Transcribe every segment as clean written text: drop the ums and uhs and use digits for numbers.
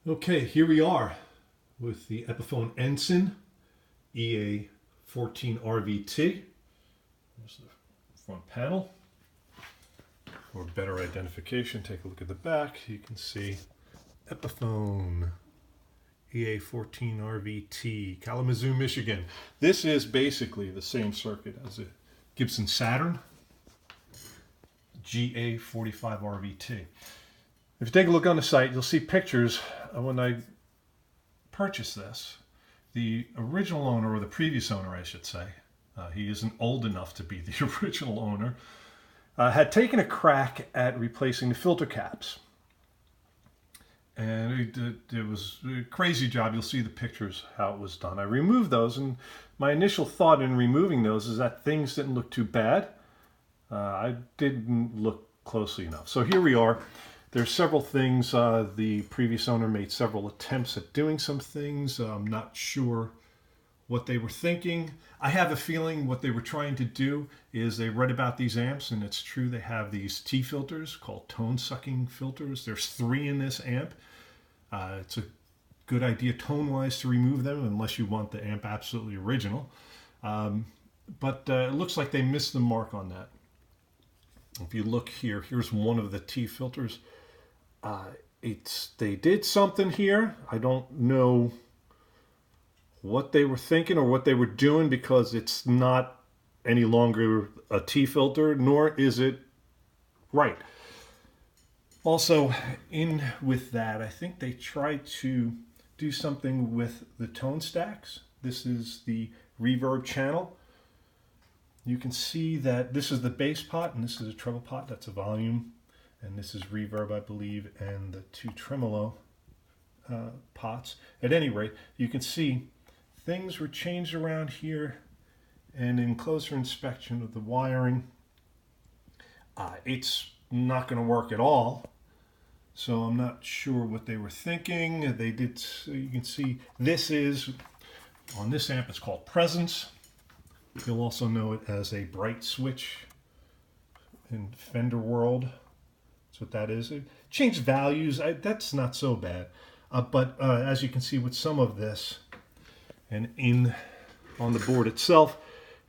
Okay, here we are with the Epiphone Ensign EA-14RVT. There's the front panel. For better identification, take a look at the back. You can see Epiphone EA-14RVT, Kalamazoo, Michigan. This is basically the same circuit as a Gibson Saturn GA-45RVT. If you take a look on the site, you'll see pictures when I purchased this. The original owner, or the previous owner, I should say, he isn't old enough to be the original owner, had taken a crack at replacing the filter caps. And it was a crazy job. You'll see the pictures, how it was done. I removed those, and my initial thought in removing those is that things didn't look too bad. I didn't look closely enough. So here we are. There's several things. The previous owner made several attempts at doing some things. I'm not sure what they were thinking. I have a feeling what they were trying to do is they read about these amps, and it's true, they have these T filters called tone-sucking filters. There's 3 in this amp. It's a good idea tone-wise to remove them unless you want the amp absolutely original. But it looks like they missed the mark on that. If you look here, here's one of the T filters. They did something here. I don't know what they were thinking or what they were doing, because it's not any longer a T filter, nor is it right. Also, in with that, I think they tried to do something with the tone stacks. This is the reverb channel. You can see that this is the bass pot, and this is a treble pot. That's a volume, and this is reverb, I believe, and the 2 tremolo pots. At any rate, you can see things were changed around here, and in closer inspection of the wiring, it's not going to work at all. So I'm not sure what they were thinking. They did. So you can see this is on this amp. It's called Presence. You'll also know it as a bright switch in Fender world. That's what that is. It changed values. That's not so bad. But as you can see with some of this, and on the board itself,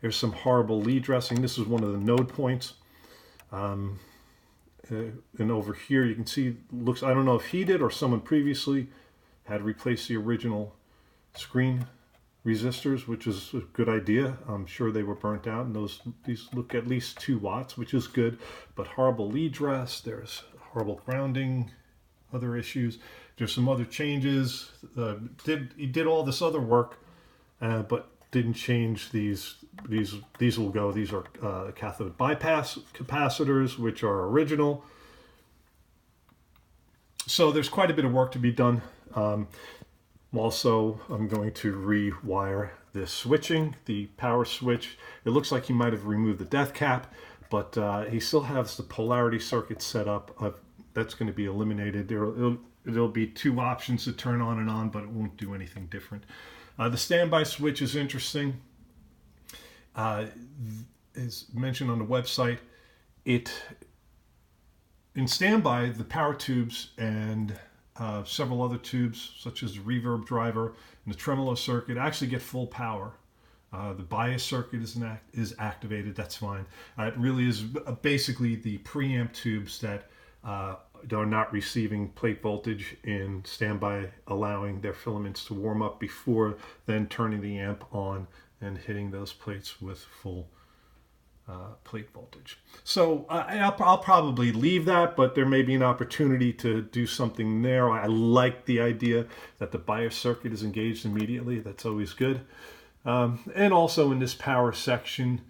there's some horrible lead dressing. This is one of the node points. And over here you can see, looks, I don't know if he did or someone previously had replaced the original screen resistors, which is a good idea. I'm sure they were burnt out, and these look at least 2 watts, which is good, but horrible lead dress. There's horrible grounding, other issues. There's some other changes. He did all this other work, but didn't change these. These will go. These are cathode bypass capacitors, which are original. So there's quite a bit of work to be done. Also, I'm going to rewire this switching, the power switch. It looks like he might have removed the death cap, but he still has the polarity circuit set up. That's going to be eliminated. There'll be 2 options to turn on and on, but it won't do anything different. The standby switch is interesting. As mentioned on the website, in standby, the power tubes and several other tubes, such as the reverb driver and the tremolo circuit, actually get full power. The bias circuit is activated. That's fine. It really is basically the preamp tubes that are not receiving plate voltage in standby, allowing their filaments to warm up before then turning the amp on and hitting those plates with full plate voltage. So I'll probably leave that, but there may be an opportunity to do something there. I like the idea that the bias circuit is engaged immediately. That's always good. And also in this power section,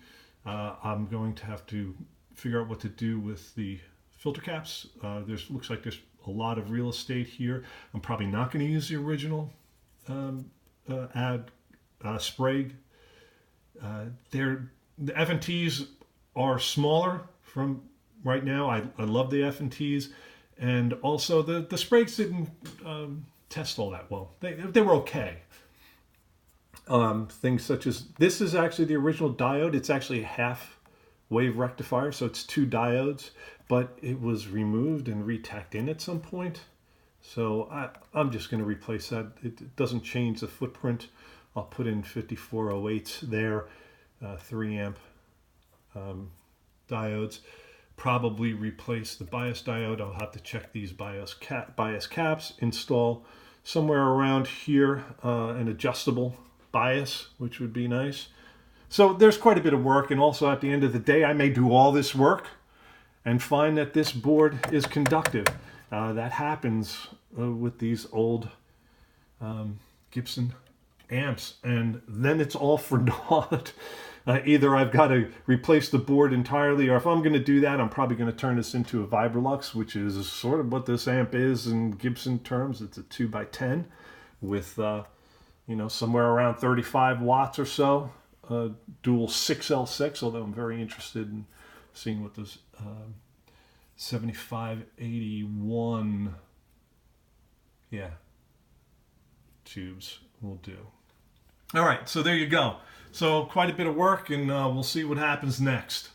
I'm going to have to figure out what to do with the filter caps. Looks like there's a lot of real estate here. I'm probably not going to use the original Sprague. The F&Ts are smaller from right now. I love the F&Ts, and also the Spragues didn't test all that well. They were okay. Things such as, this is actually the original diode. It's actually a half wave rectifier, so it's 2 diodes, but it was removed and retacked in at some point. So I'm just going to replace that. It doesn't change the footprint. I'll put in 5408s there, 3 amp diodes. Probably replace the bias diode. I'll have to check these bias caps, install somewhere around here an adjustable bias, which would be nice. So there's quite a bit of work, and also at the end of the day I may do all this work and find that this board is conductive. That happens with these old Gibson amps, and then it's all for naught. Either I've got to replace the board entirely, or if I'm going to do that, I'm probably going to turn this into a Vibrolux, which is sort of what this amp is in Gibson terms. It's a 2x10 with somewhere around 35 watts or so, dual 6L6, although I'm very interested in seeing what those 7581 tubes will do. All right, so there you go. So quite a bit of work, and we'll see what happens next.